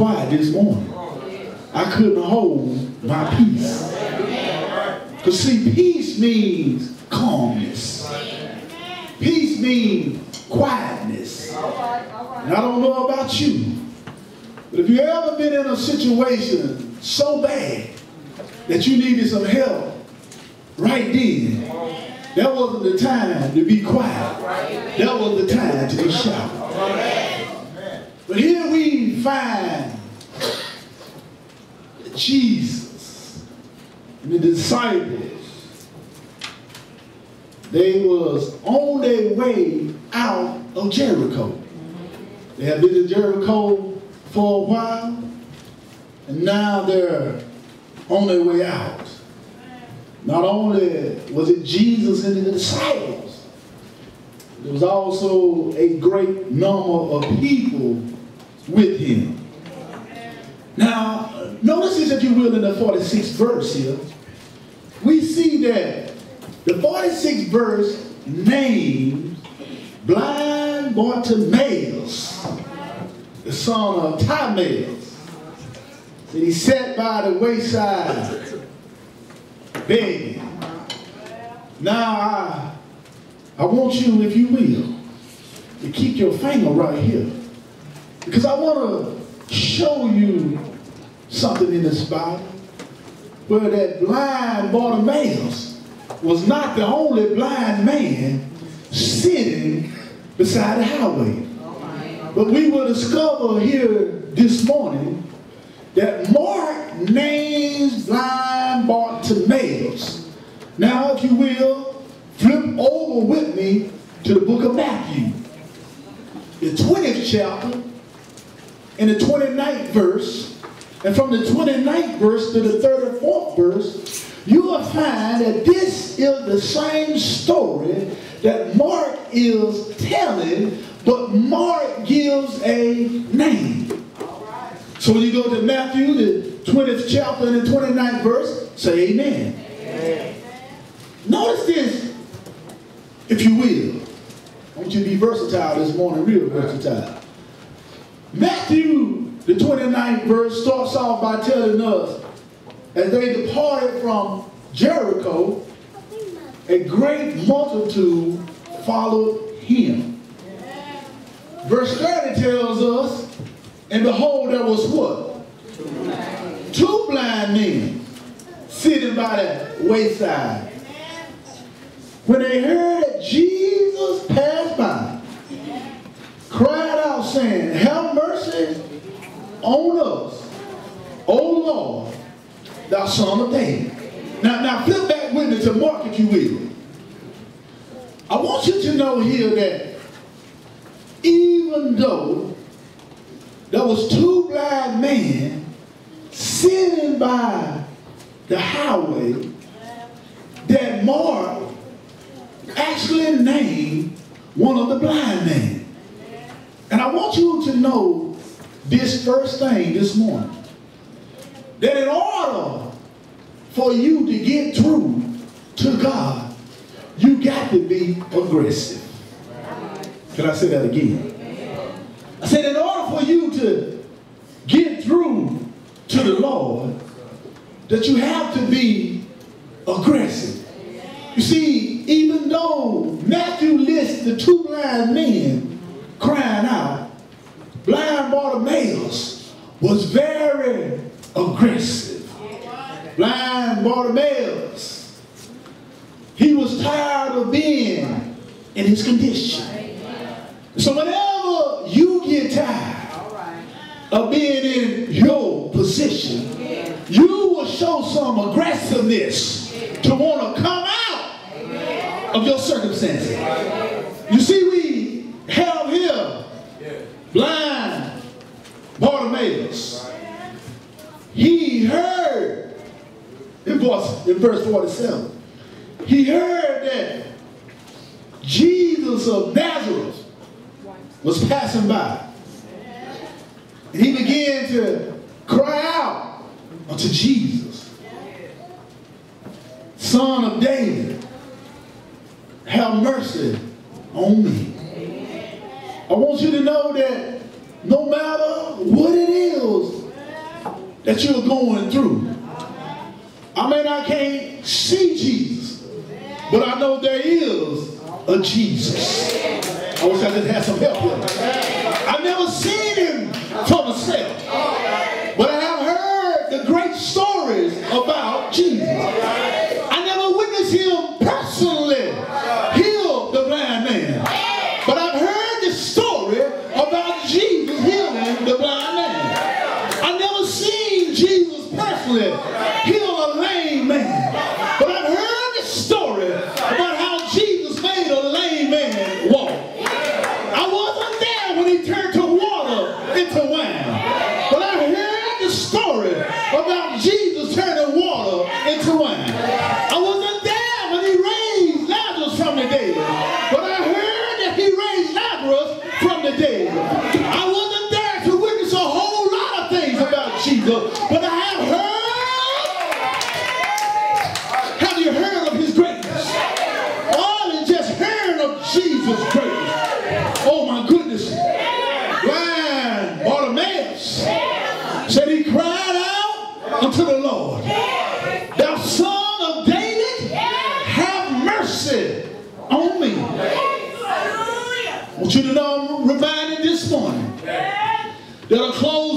quiet this morning. I couldn't hold my peace. Because see, peace means calmness. Peace means quietness. And I don't know about you, but if you've ever been in a situation so bad that you needed some help right then, that wasn't the time to be quiet. That was the time to be shouting. But here we find Jesus and the disciples. They was on their way out of Jericho. They had been in Jericho for a while, and now they're on their way out. Not only was it Jesus and the disciples, there was also a great number of people with him. Now, notice this, if you will, in the 46th verse here. We see that the 46th verse names blind Bartimaeus, the son of Timaeus. And he sat by the wayside begging. Now, I want you, if you will, to keep your finger right here, because I want to show you something in this Bible where that blind Bartimaeus was not the only blind man sitting beside the highway. But we will discover here this morning that Mark names blind Bartimaeus. Now, if you will, flip over with me to the book of Matthew, the 20th chapter, and the 29th verse. And from the 29th verse to the 34th verse, you will find that this is the same story that Mark is telling, but Mark gives a name. So when you go to Matthew, the 20th chapter and the 29th verse, say amen. Amen. Notice this, if you will. I want you to be versatile this morning, real versatile. Matthew, the 29th verse, starts off by telling us, as they departed from Jericho, a great multitude followed him. Verse 30 tells us, and behold, there was what? Two blind men sitting by the wayside. When they heard that Jesus passed by, cried out saying, have mercy on us, O Lord, thou son of David. Now flip back with me to Mark, if you will. I want you to know here that even though there was two blind men sitting by the highway, that Mark actually named one of the blind men. And I want you to know this first thing this morning, that in order for you to get through to God, you got to be aggressive. Can I say that again? I said in order for you to get through to the Lord, that you have to be aggressive. You see, even though Matthew lists the two blind men crying out, blind Bartimaeus was very aggressive. Blind Bartimaeus, he was tired of being in his condition. So whenever you get tired of being in your position, you will show some aggressiveness to want to come out of your circumstances. You see, we have here blind Bartimaeus. He heard, in verse 47, he heard that Jesus of Nazareth was passing by. And he began to cry out unto Jesus, Son of David, have mercy on me. I want you to know that no matter what it is that you're going through. I mean, I can't see Jesus, but I know there is a Jesus. I wish I just had some help here. I've never seen him for myself, but I have heard the great stories about Jesus. I never witnessed him personally heal the blind man, but I've heard the story about Jesus healing the blind man. I've never seen Jesus personally heal a lame man, but I've heard the story about how Jesus made a lame man walk. I wasn't there when he turned to water into wine, but I heard the story about Jesus turning water into wine. I wasn't there when he raised Lazarus from the dead, but I heard that he raised Lazarus from the dead. I wasn't there to witness a whole lot of things about Jesus, but I have heard. Have you heard of his greatness? All than just hearing of Jesus' greatness. Oh my goodness. Blind Bartimaeus said he cried out unto the Lord, thou son of David, have mercy on me. I want you to know, I'm reminded this morning that a closed